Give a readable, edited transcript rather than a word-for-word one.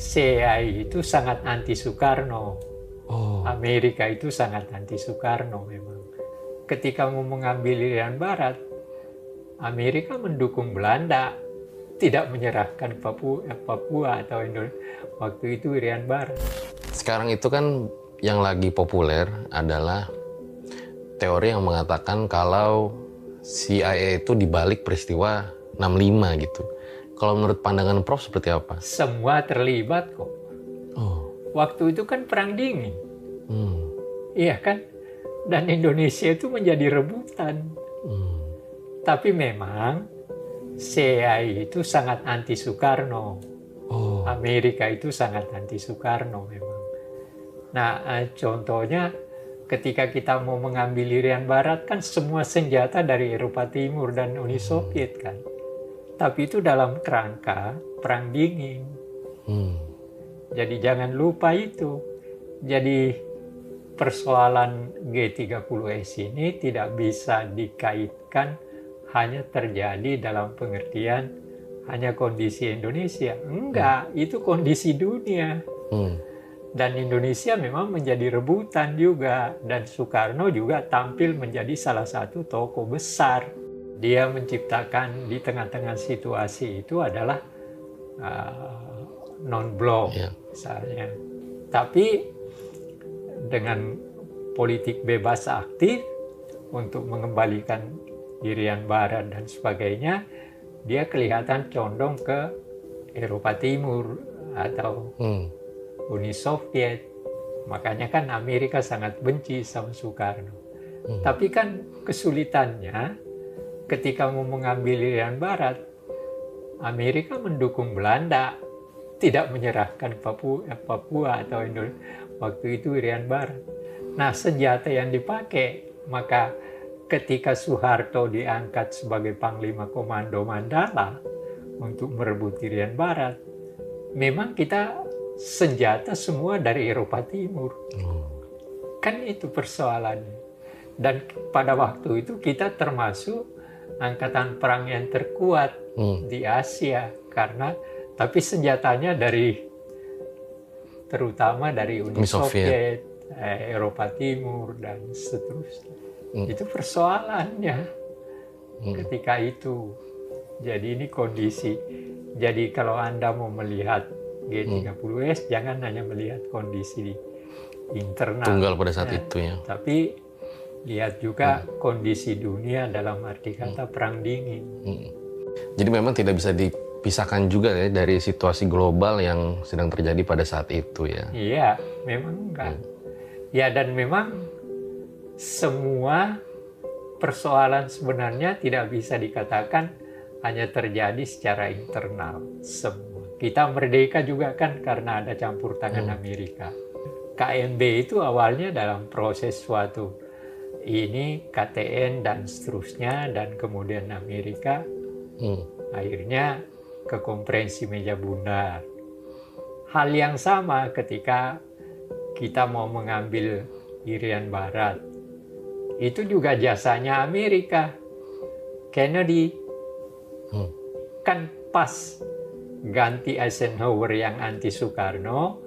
CIA itu sangat anti Soekarno. Oh. Amerika itu sangat anti Soekarno memang. Ketika mau mengambil Irian Barat, Amerika mendukung Belanda, tidak menyerahkan Papua atau Indonesia. Waktu itu Irian Barat. Sekarang itu kan yang lagi populer adalah teori yang mengatakan kalau CIA itu dibalik peristiwa 65 gitu. Kalau menurut pandangan Prof seperti apa? Semua terlibat kok. Oh. Waktu itu kan perang dingin. Iya kan? Dan Indonesia itu menjadi rebutan. Tapi memang CIA itu sangat anti Soekarno. Oh. Amerika itu sangat anti Soekarno memang. Nah, contohnya ketika kita mau mengambil Irian Barat kan semua senjata dari Eropa Timur dan Uni Soviet kan. Tapi itu dalam kerangka perang dingin. Jadi jangan lupa itu. Jadi persoalan G30S ini tidak bisa dikaitkan hanya terjadi dalam pengertian hanya kondisi Indonesia. Enggak, itu kondisi dunia. Dan Indonesia memang menjadi rebutan juga. Dan Soekarno juga tampil menjadi salah satu tokoh besar. Dia menciptakan di tengah-tengah situasi itu adalah non-blok misalnya. Tapi dengan politik bebas aktif untuk mengembalikan Irian Barat dan sebagainya, dia kelihatan condong ke Eropa Timur atau Uni Soviet. Makanya kan Amerika sangat benci sama Soekarno. Tapi kan kesulitannya ketika mau mengambil Irian Barat, Amerika mendukung Belanda, tidak menyerahkan Papua atau Indonesia. Waktu itu Irian Barat. Nah, senjata yang dipakai, maka ketika Soeharto diangkat sebagai Panglima Komando Mandala untuk merebut Irian Barat, memang kita senjata semua dari Eropa Timur. Kan itu persoalannya. Dan pada waktu itu kita termasuk angkatan perang yang terkuat di Asia tapi senjatanya terutama dari Uni Soviet, Eropa Timur dan seterusnya. Itu persoalannya ketika itu. Jadi ini kondisi. Jadi kalau Anda mau melihat G30S, jangan hanya melihat kondisi internal. Tunggal pada saat itu ya. Tapi lihat juga kondisi dunia dalam arti kata perang dingin. Jadi memang tidak bisa dipisahkan juga ya dari situasi global yang sedang terjadi pada saat itu ya. Iya, memang enggak. Ya, dan memang semua persoalan sebenarnya tidak bisa dikatakan hanya terjadi secara internal. Semua. Kita merdeka juga kan karena ada campur tangan Amerika. KMB itu awalnya dalam proses suatu ini KTN dan seterusnya, dan kemudian Amerika akhirnya ke konferensi meja bundar. Hal yang sama ketika kita mau mengambil Irian Barat, itu juga jasanya Amerika. Kennedy kan pas ganti Eisenhower yang anti Soekarno,